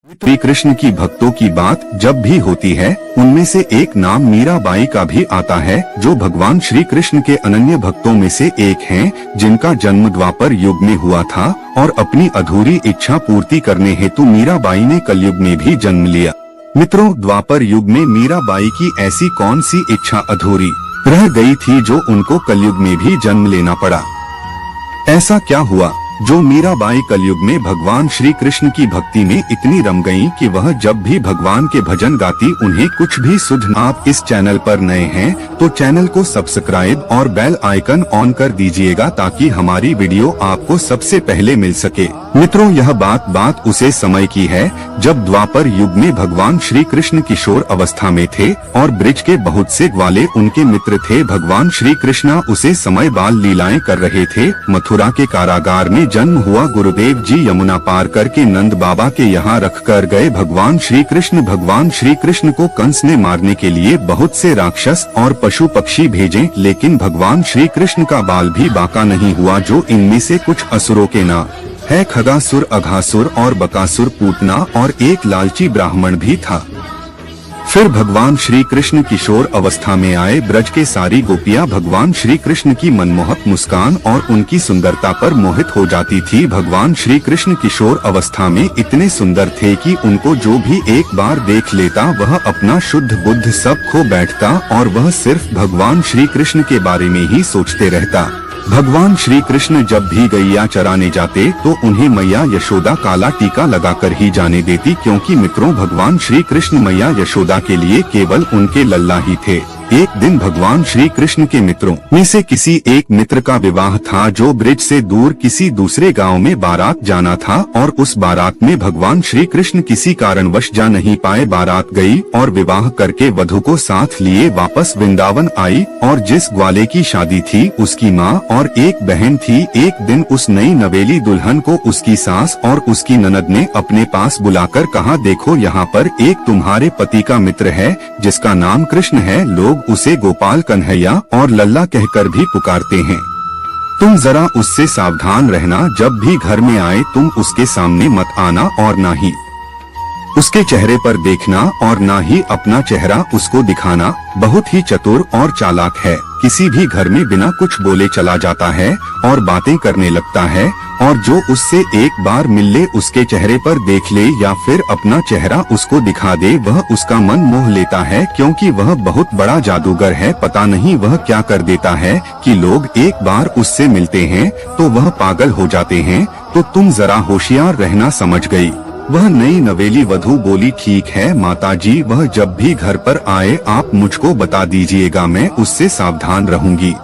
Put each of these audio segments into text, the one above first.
श्री कृष्ण की भक्तों की बात जब भी होती है, उनमें से एक नाम मीराबाई का भी आता है, जो भगवान श्री कृष्ण के अनन्य भक्तों में से एक हैं, जिनका जन्म द्वापर युग में हुआ था और अपनी अधूरी इच्छा पूर्ति करने हेतु मीराबाई ने कलयुग में भी जन्म लिया। मित्रों, द्वापर युग में मीराबाई की ऐसी कौन सी इच्छा अधूरी रह गई थी जो उनको कलयुग में भी जन्म लेना पड़ा? ऐसा क्या हुआ जो मीराबाई कलयुग में भगवान श्री कृष्ण की भक्ति में इतनी रम गईं कि वह जब भी भगवान के भजन गाती उन्हें कुछ भी सुझ न। आप इस चैनल पर नए हैं तो चैनल को सब्सक्राइब और बेल आइकन ऑन कर दीजिएगा ताकि हमारी वीडियो आपको सबसे पहले मिल सके। मित्रों, यह बात उसे समय की है जब द्वापर युग में भगवान श्री कृष्ण किशोर अवस्था में थे और ब्रिज के बहुत से ग्वाले उनके मित्र थे। भगवान श्री कृष्ण उसे समय बाल लीलाएं कर रहे थे। मथुरा के कारागार में जन्म हुआ गुरुदेव जी यमुना पार करके नंद बाबा के यहाँ रख कर गए भगवान श्री कृष्ण को कंस ने मारने के लिए बहुत से राक्षस और पशु पक्षी भेजे, लेकिन भगवान श्री कृष्ण का बाल भी बांका नहीं हुआ। जो इनमें से कुछ असुरों के नाम है खगासुर, अघासुर और बकासुर, पूतना और एक लालची ब्राह्मण भी था। फिर भगवान श्री कृष्ण किशोर अवस्था में आए। ब्रज के सारी गोपियां भगवान श्री कृष्ण की मनमोहक मुस्कान और उनकी सुंदरता पर मोहित हो जाती थी। भगवान श्री कृष्ण किशोर अवस्था में इतने सुंदर थे कि उनको जो भी एक बार देख लेता वह अपना शुद्ध बुद्ध सब खो बैठता और वह सिर्फ भगवान श्री कृष्ण के बारे में ही सोचते रहता। भगवान श्री कृष्ण जब भी गैया चराने जाते तो उन्हें मैया यशोदा काला टीका लगाकर ही जाने देती, क्योंकि मित्रों, भगवान श्री कृष्ण मैया यशोदा के लिए केवल उनके लल्ला ही थे। एक दिन भगवान श्री कृष्ण के मित्रों में से किसी एक मित्र का विवाह था जो ब्रिज से दूर किसी दूसरे गांव में बारात जाना था और उस बारात में भगवान श्री कृष्ण किसी कारणवश जा नहीं पाए। बारात गई और विवाह करके वधू को साथ लिए वापस वृंदावन आई और जिस ग्वाले की शादी थी उसकी माँ और एक बहन थी। एक दिन उस नई नवेली दुल्हन को उसकी सास और उसकी ननद ने अपने पास बुलाकर कहा, देखो यहाँ पर एक तुम्हारे पति का मित्र है जिसका नाम कृष्ण है। लोग उसे गोपाल, कन्हैया और लल्ला कहकर भी पुकारते हैं। तुम जरा उससे सावधान रहना, जब भी घर में आए तुम उसके सामने मत आना और ना ही उसके चेहरे पर देखना और ना ही अपना चेहरा उसको दिखाना। बहुत ही चतुर और चालाक है। किसी भी घर में बिना कुछ बोले चला जाता है और बातें करने लगता है और जो उससे एक बार मिल ले, उसके चेहरे पर देख ले या फिर अपना चेहरा उसको दिखा दे, वह उसका मन मोह लेता है, क्योंकि वह बहुत बड़ा जादूगर है। पता नहीं वह क्या कर देता है कि लोग एक बार उससे मिलते हैं तो वह पागल हो जाते हैं। तो तुम जरा होशियार रहना, समझ गई? वह नई नवेली वधू बोली, ठीक है माताजी, वह जब भी घर पर आए आप मुझको बता दीजिएगा, मैं उससे सावधान रहूंगी।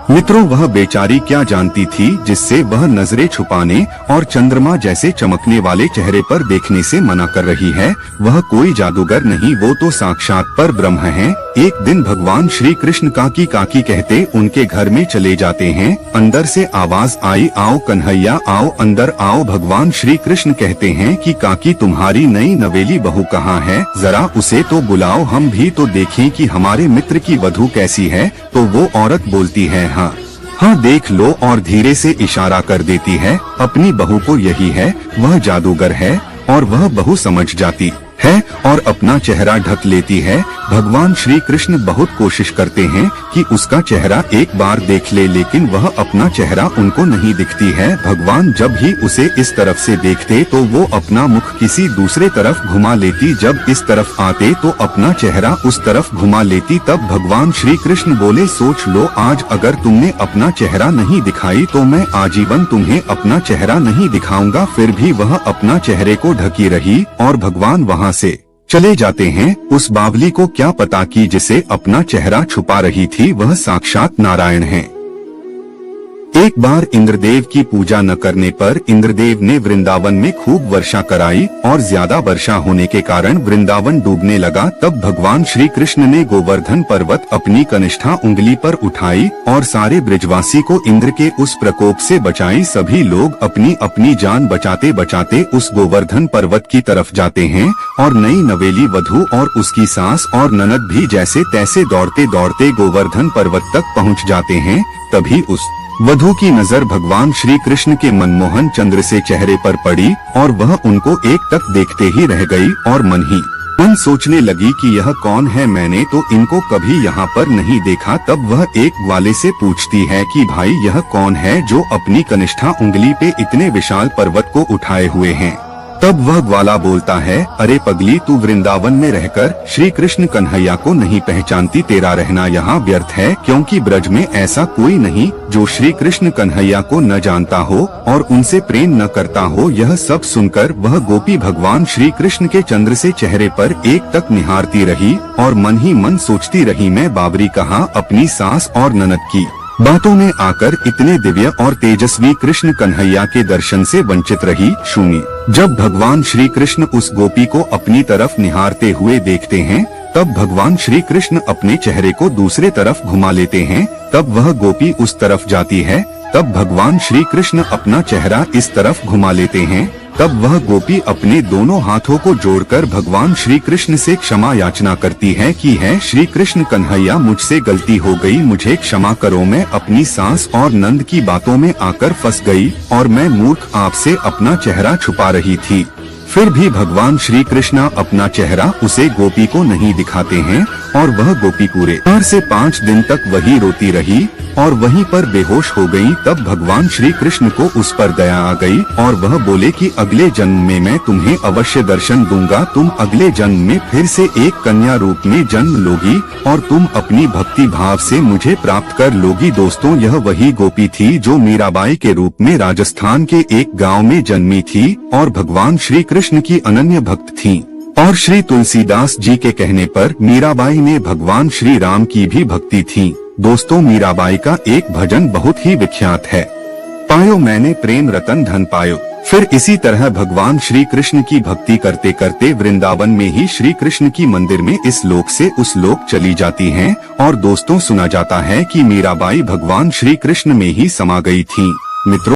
मित्रों, वह बेचारी क्या जानती थी जिससे वह नजरें छुपाने और चंद्रमा जैसे चमकने वाले चेहरे पर देखने से मना कर रही है। वह कोई जादूगर नहीं, वो तो साक्षात पर ब्रह्म है। एक दिन भगवान श्री कृष्ण काकी काकी कहते उनके घर में चले जाते हैं। अंदर से आवाज आई, आओ कन्हैया आओ, अंदर आओ। भगवान श्री कृष्ण कहते हैं कि काकी, तुम्हारी नई नवेली बहू कहाँ है? जरा उसे तो बुलाओ, हम भी तो देखें कि हमारे मित्र की वधू कैसी है। तो वो औरत बोलती है, हाँ देख लो, और धीरे से इशारा कर देती है अपनी बहू को। यही है, वह जादूगर है और वह बहू समझ जाती है और अपना चेहरा ढक लेती है। भगवान श्री कृष्ण बहुत कोशिश करते हैं कि उसका चेहरा एक बार देख ले, लेकिन वह अपना चेहरा उनको नहीं दिखती है। भगवान जब ही उसे इस तरफ से देखते तो वो अपना मुख किसी दूसरे तरफ घुमा लेती, जब इस तरफ आते तो अपना चेहरा उस तरफ घुमा लेती। तब भगवान श्री कृष्ण बोले, सोच लो, आज अगर तुमने अपना चेहरा नहीं दिखाई तो मैं आजीवन तुम्हें अपना चेहरा नहीं दिखाऊंगा। फिर भी वह अपना चेहरे को ढकी रही और भगवान वहाँ से चले जाते हैं। उस बावली को क्या पता कि जिसे अपना चेहरा छुपा रही थी वह साक्षात नारायण है। एक बार इंद्रदेव की पूजा न करने पर इंद्रदेव ने वृंदावन में खूब वर्षा कराई और ज्यादा वर्षा होने के कारण वृंदावन डूबने लगा। तब भगवान श्री कृष्ण ने गोवर्धन पर्वत अपनी कनिष्ठा उंगली पर उठाई और सारे ब्रिजवासी को इंद्र के उस प्रकोप से बचाई। सभी लोग अपनी अपनी जान बचाते बचाते उस गोवर्धन पर्वत की तरफ जाते हैं और नई नवेली वधू और उसकी सास और ननद भी जैसे तैसे दौड़ते दौड़ते गोवर्धन पर्वत तक पहुँच जाते हैं। तभी उस वधू की नजर भगवान श्री कृष्ण के मनमोहन चंद्र से चेहरे पर पड़ी और वह उनको एक टक देखते ही रह गई और मन ही मन सोचने लगी कि यह कौन है, मैंने तो इनको कभी यहाँ पर नहीं देखा। तब वह एक ग्वाले से पूछती है कि भाई यह कौन है जो अपनी कनिष्ठा उंगली पे इतने विशाल पर्वत को उठाए हुए हैं। तब वह ग्वाला बोलता है, अरे पगली, तू वृंदावन में रहकर श्री कृष्ण कन्हैया को नहीं पहचानती, तेरा रहना यहाँ व्यर्थ है, क्योंकि ब्रज में ऐसा कोई नहीं जो श्री कृष्ण कन्हैया को न जानता हो और उनसे प्रेम न करता हो। यह सब सुनकर वह गोपी भगवान श्री कृष्ण के चंद्र से चेहरे पर एक टक निहारती रही और मन ही मन सोचती रही, मैं बाबरी कहाँ अपनी सास और ननद की बातों में आकर इतने दिव्य और तेजस्वी कृष्ण कन्हैया के दर्शन से वंचित रही। शून्य। जब भगवान श्री कृष्ण उस गोपी को अपनी तरफ निहारते हुए देखते हैं, तब भगवान श्री कृष्ण अपने चेहरे को दूसरे तरफ घुमा लेते हैं। तब वह गोपी उस तरफ जाती है, तब भगवान श्री कृष्ण अपना चेहरा इस तरफ घुमा लेते हैं। तब वह गोपी अपने दोनों हाथों को जोड़कर भगवान श्री कृष्ण से क्षमा याचना करती है कि है श्री कृष्ण कन्हैया, मुझसे गलती हो गई, मुझे क्षमा करो, मैं अपनी सास और नंद की बातों में आकर फंस गई और मैं मूर्ख आपसे अपना चेहरा छुपा रही थी। फिर भी भगवान श्री कृष्ण अपना चेहरा उसे गोपी को नहीं दिखाते हैं और वह गोपी पूरे 4 से 5 दिन तक वही रोती रही और वहीं पर बेहोश हो गई। तब भगवान श्री कृष्ण को उस पर दया आ गई और वह बोले कि अगले जन्म में मैं तुम्हें अवश्य दर्शन दूंगा, तुम अगले जन्म में फिर से एक कन्या रूप में जन्म लोगी और तुम अपनी भक्ति भाव से मुझे प्राप्त कर लोगी। दोस्तों, यह वही गोपी थी जो मीराबाई के रूप में राजस्थान के एक गाँव में जन्मी थी और भगवान श्री कृष्ण की अनन्य भक्त थी। और श्री तुलसीदास जी के कहने पर मीराबाई ने भगवान श्री राम की भी भक्ति थी। दोस्तों, मीराबाई का एक भजन बहुत ही विख्यात है, पायो मैंने प्रेम रतन धन पायो। फिर इसी तरह भगवान श्री कृष्ण की भक्ति करते करते वृंदावन में ही श्री कृष्ण की मंदिर में इस लोक से उस लोक चली जाती हैं और दोस्तों, सुना जाता है कि मीराबाई भगवान श्री कृष्ण में ही समा गई थी। मित्रों,